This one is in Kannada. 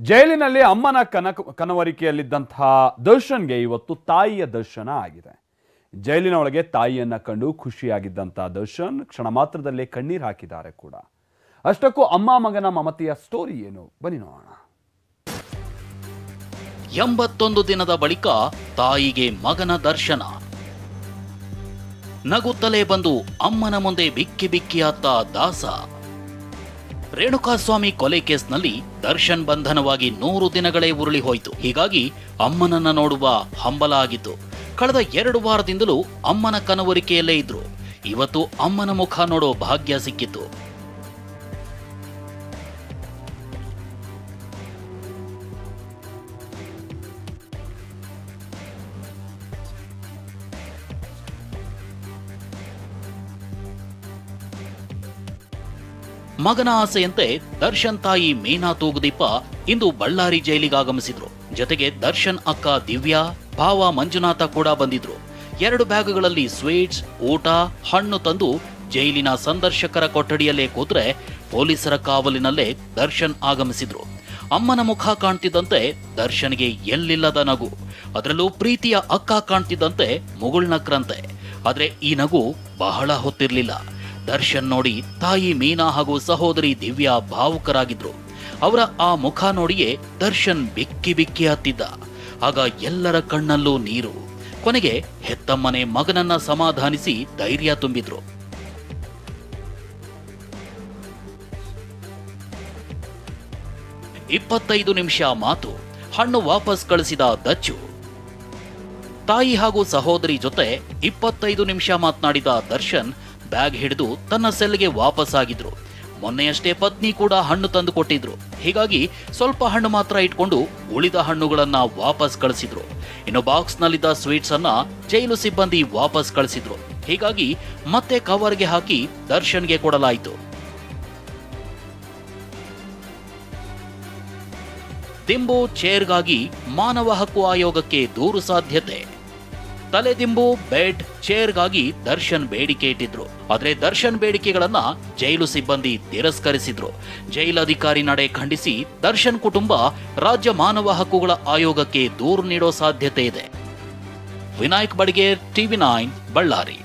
ಜೈಲಿನಲ್ಲಿ ಅಮ್ಮನ ಕನವರಿಕೆಯಲ್ಲಿದ್ದಂತಹ ದರ್ಶನ್ಗೆ ಇವತ್ತು ತಾಯಿಯ ದರ್ಶನ ಆಗಿದೆ. ಜೈಲಿನ ಒಳಗೆ ತಾಯಿಯನ್ನ ಕಂಡು ಖುಷಿಯಾಗಿದ್ದಂತಹ ದರ್ಶನ್ ಕ್ಷಣ ಮಾತ್ರದಲ್ಲೇ ಕಣ್ಣೀರು ಹಾಕಿದ್ದಾರೆ ಕೂಡ. ಅಷ್ಟಕ್ಕೂ ಅಮ್ಮ ಮಗನ ಮಮತೆಯ ಸ್ಟೋರಿ ಏನು ಬನ್ನಿ ನೋಡೋಣ. 81 ದಿನದ ಬಳಿಕ ತಾಯಿಗೆ ಮಗನ ದರ್ಶನ. ನಗುತ್ತಲೇ ಬಂದು ಅಮ್ಮನ ಮುಂದೆ ಬಿಕ್ಕಿ ಬಿಕ್ಕಿಯಾತ್ತ ದಾಸ. ರೇಣುಕಾಸ್ವಾಮಿ ಕೊಲೆ ಕೇಸ್ನಲ್ಲಿ ದರ್ಶನ್ ಬಂಧನವಾಗಿ 100 ದಿನಗಳೇ ಉರುಳಿ ಹೋಯಿತು. ಹೀಗಾಗಿ ಅಮ್ಮನನ್ನ ನೋಡುವ ಹಂಬಲ ಆಗಿತ್ತು. ಕಳೆದ 2 ವಾರದಿಂದಲೂ ಅಮ್ಮನ ಕನವರಿಕೆಯಲ್ಲೇ ಇದ್ರು. ಇವತ್ತು ಅಮ್ಮನ ಮುಖ ನೋಡೋ ಭಾಗ್ಯ ಸಿಕ್ಕಿತ್ತು. ಮಗನ ಆಸೆಯಂತೆ ದರ್ಶನ್ ತಾಯಿ ಮೀನಾ ತೂಗುದೀಪ ಇಂದು ಬಳ್ಳಾರಿ ಜೈಲಿಗೆ ಆಗಮಿಸಿದ್ರು. ಜೊತೆಗೆ ದರ್ಶನ್ ಅಕ್ಕ ದಿವ್ಯಾ, ಭಾವ ಮಂಜುನಾಥ ಕೂಡ ಬಂದಿದ್ರು. 2 ಬ್ಯಾಗ್ಗಳಲ್ಲಿ ಸ್ವೀಟ್ಸ್, ಊಟ, ಹಣ್ಣು ತಂದು ಜೈಲಿನ ಸಂದರ್ಶಕರ ಕೊಠಡಿಯಲ್ಲೇ ಕೂತ್ರೆ ಪೊಲೀಸರ ಕಾವಲಿನಲ್ಲೇ ದರ್ಶನ್ ಆಗಮಿಸಿದ್ರು. ಅಮ್ಮನ ಮುಖ ಕಾಣ್ತಿದ್ದಂತೆ ದರ್ಶನ್ಗೆ ಎಲ್ಲಿಲ್ಲದ ನಗು. ಅದರಲ್ಲೂ ಪ್ರೀತಿಯ ಅಕ್ಕ ಕಾಣ್ತಿದ್ದಂತೆ ಮುಗುಳ್ನಕ್ರಂತೆ. ಆದ್ರೆ ಈ ನಗು ಬಹಳ ಹೊತ್ತಿರ್ಲಿಲ್ಲ. ದರ್ಶನ್ ನೋಡಿ ತಾಯಿ ಮೀನಾ ಹಾಗೂ ಸಹೋದರಿ ದಿವ್ಯಾ ಭಾವುಕರಾಗಿದ್ರು. ಅವರ ಆ ಮುಖ ನೋಡಿಯೇ ದರ್ಶನ್ ಬಿಕ್ಕಿ ಬಿಕ್ಕಿ ಹತ್ತಿದ್ದ. ಆಗ ಎಲ್ಲರ ಕಣ್ಣಲ್ಲೂ ನೀರು. ಕೊನೆಗೆ ಹೆತ್ತಮ್ಮನೆ ಮಗನನ್ನ ಸಮಾಧಾನಿಸಿ ಧೈರ್ಯ ತುಂಬಿದ್ರು. 25 ನಿಮಿಷ ಮಾತು, ಹಣ್ಣು ವಾಪಸ್ ಕಳಿಸಿದ ದಚ್ಚು. ತಾಯಿ ಹಾಗೂ ಸಹೋದರಿ ಜೊತೆ 25 ನಿಮಿಷ ಮಾತನಾಡಿದ ದರ್ಶನ್ ಬ್ಯಾಗ್ ಹಿಡಿದು ತನ್ನ ಸೆಲ್ಗೆ ವಾಪಸ್ ಆಗಿದ್ರು. ಮೊನ್ನೆಯಷ್ಟೇ ಪತ್ನಿ ಕೂಡ ಹಣ್ಣು ತಂದು ಕೊಟ್ಟಿದ್ರು. ಹೀಗಾಗಿ ಸ್ವಲ್ಪ ಹಣ್ಣು ಮಾತ್ರ ಇಟ್ಕೊಂಡು ಉಳಿದ ಹಣ್ಣುಗಳನ್ನ ವಾಪಸ್ ಕಳಿಸಿದ್ರು. ಇನ್ನು ಬಾಕ್ಸ್ ನಲ್ಲಿದ್ದ ಸ್ವೀಟ್ಸ್ ಅನ್ನ ಜೈಲು ಸಿಬ್ಬಂದಿ ವಾಪಸ್ ಕಳಿಸಿದ್ರು. ಹೀಗಾಗಿ ಮತ್ತೆ ಕವರ್ಗೆ ಹಾಕಿ ದರ್ಶನ್ಗೆ ಕೊಡಲಾಯಿತು. ದಿಂಬು ಚೇರ್ಗಾಗಿ ಮಾನವ ಹಕ್ಕು ಆಯೋಗಕ್ಕೆ ದೂರು ಸಾಧ್ಯತೆ. ತಲೆದಿಂಬು, ಬೆಡ್, ಚೇರ್ಗಾಗಿ ದರ್ಶನ್ ಬೇಡಿಕೆ ಇಟ್ಟಿದ್ರು. ಆದ್ರೆ ದರ್ಶನ್ ಬೇಡಿಕೆಗಳನ್ನ ಜೈಲು ಸಿಬ್ಬಂದಿ ತಿರಸ್ಕರಿಸಿದ್ರು. ಜೈಲಧಿಕಾರಿ ನಡೆ ಖಂಡಿಸಿ ದರ್ಶನ್ ಕುಟುಂಬ ರಾಜ್ಯ ಮಾನವ ಹಕ್ಕುಗಳ ಆಯೋಗಕ್ಕೆ ದೂರು ನೀಡೋ ಸಾಧ್ಯತೆ ಇದೆ. ವಿನಾಯಕ್ ಬಡಿಗೇರ್, TV9, ಬಳ್ಳಾರಿ.